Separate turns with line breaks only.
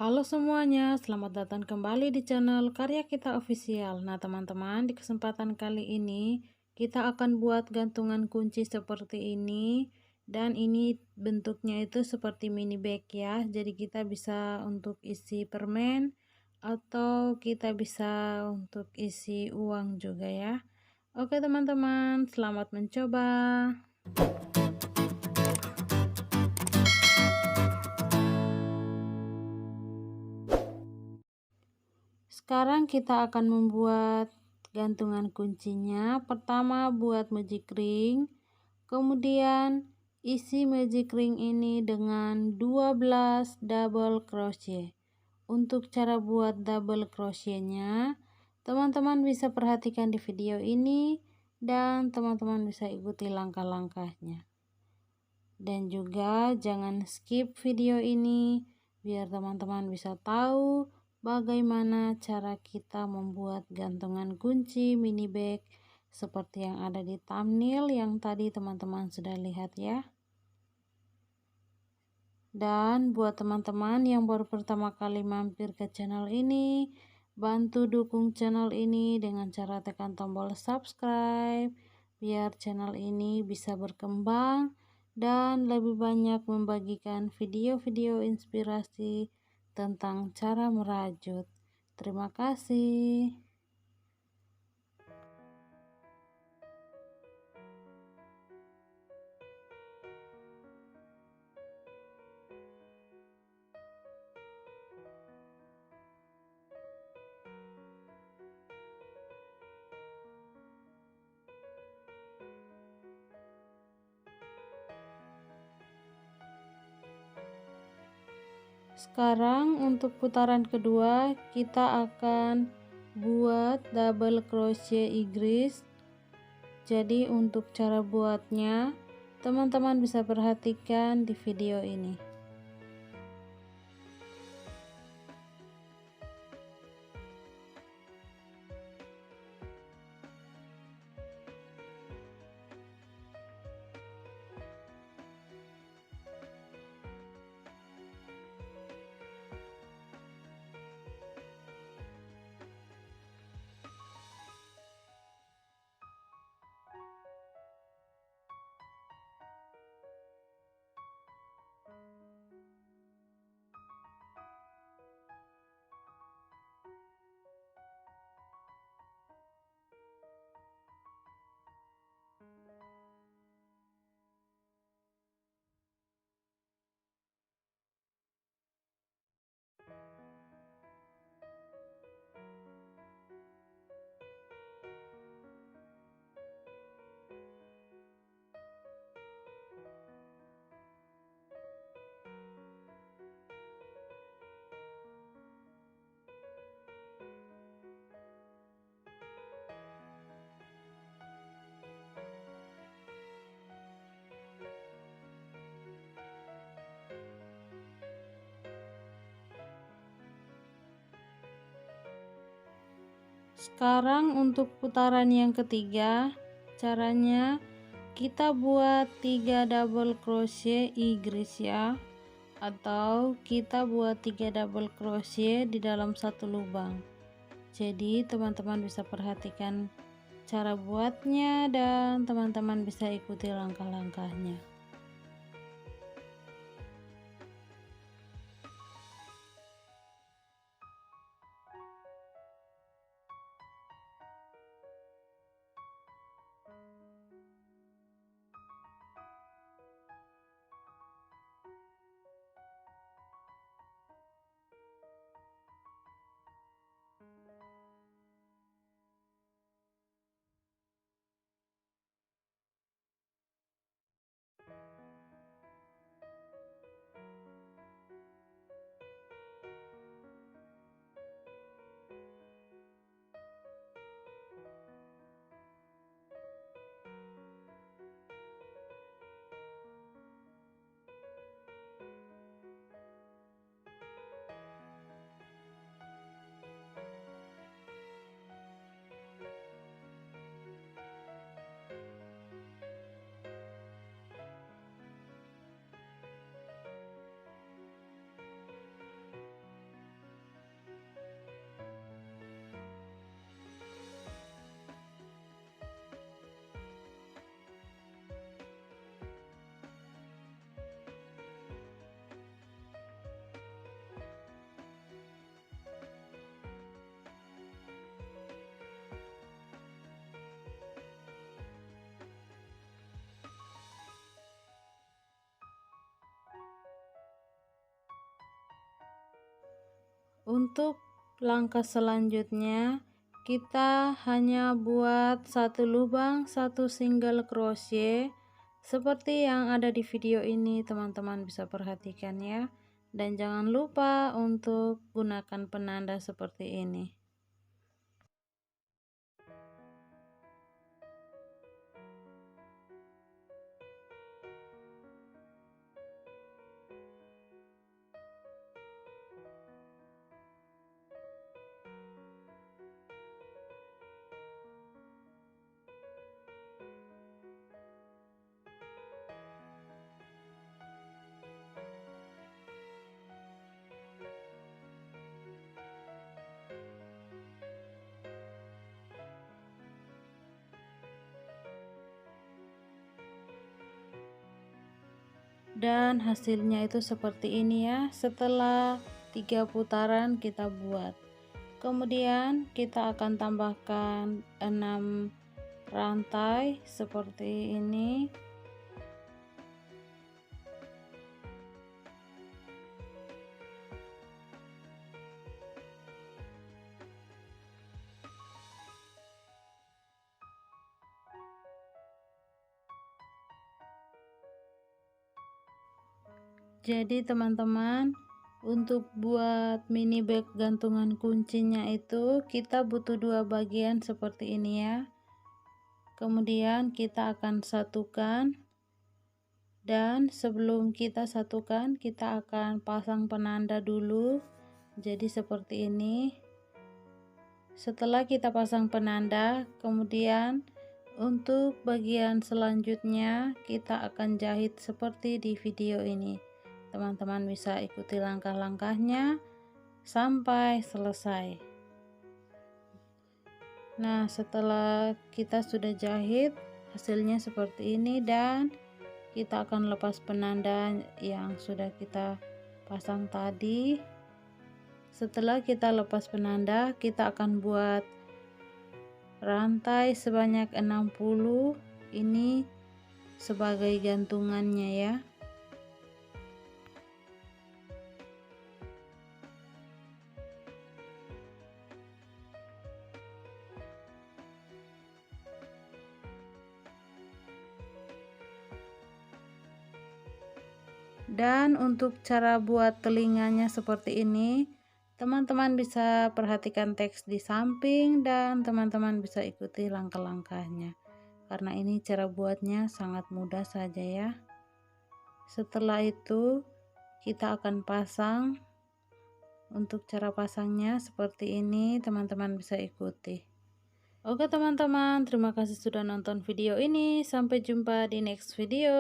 Halo semuanya, selamat datang kembali di channel Karya Kita Official. Nah teman-teman, di kesempatan kali ini kita akan buat gantungan kunci seperti ini. Dan ini bentuknya itu seperti mini bag ya. Jadi kita bisa untuk isi permen atau kita bisa untuk isi uang juga ya. Oke teman-teman, selamat mencoba. Sekarang kita akan membuat gantungan kuncinya. Pertama buat magic ring, kemudian isi magic ring ini dengan 12 double crochet. Untuk cara buat double crochetnya, teman-teman bisa perhatikan di video ini dan teman-teman bisa ikuti langkah-langkahnya. Dan juga jangan skip video ini biar teman-teman bisa tahu bagaimana cara kita membuat gantungan kunci mini bag seperti yang ada di thumbnail yang tadi teman-teman sudah lihat ya. Dan buat teman-teman yang baru pertama kali mampir ke channel ini, bantu dukung channel ini dengan cara tekan tombol subscribe biar channel ini bisa berkembang dan lebih banyak membagikan video-video inspirasi tentang cara merajut. Terima kasih. Sekarang untuk putaran kedua kita akan buat double crochet Inggris. Jadi untuk cara buatnya teman-teman bisa perhatikan di video ini. Sekarang untuk putaran yang ketiga, caranya kita buat 3 double crochet Inggris ya, atau kita buat 3 double crochet di dalam satu lubang. Jadi teman-teman bisa perhatikan cara buatnya dan teman-teman bisa ikuti langkah-langkahnya. Untuk langkah selanjutnya, kita hanya buat satu lubang, satu single crochet seperti yang ada di video ini. Teman-teman bisa perhatikan ya, dan jangan lupa untuk gunakan penanda seperti ini. Dan hasilnya itu seperti ini ya, setelah 3 putaran kita buat. Kemudian kita akan tambahkan 6 rantai seperti ini. Jadi teman-teman, untuk buat mini bag gantungan kuncinya itu kita butuh 2 bagian seperti ini ya. Kemudian kita akan satukan, dan sebelum kita satukan kita akan pasang penanda dulu. Jadi seperti ini. Setelah kita pasang penanda, kemudian untuk bagian selanjutnya kita akan jahit seperti di video ini. Teman-teman bisa ikuti langkah-langkahnya sampai selesai. Nah, setelah kita sudah jahit, hasilnya seperti ini, dan kita akan lepas penanda yang sudah kita pasang tadi. Setelah kita lepas penanda, kita akan buat rantai sebanyak 60. Ini sebagai gantungannya ya. Dan untuk cara buat telinganya seperti ini, teman-teman bisa perhatikan teks di samping dan teman-teman bisa ikuti langkah-langkahnya, karena ini cara buatnya sangat mudah saja ya. Setelah itu kita akan pasang. Untuk cara pasangnya seperti ini, teman-teman bisa ikuti. Oke teman-teman, terima kasih sudah nonton video ini. Sampai jumpa di next video.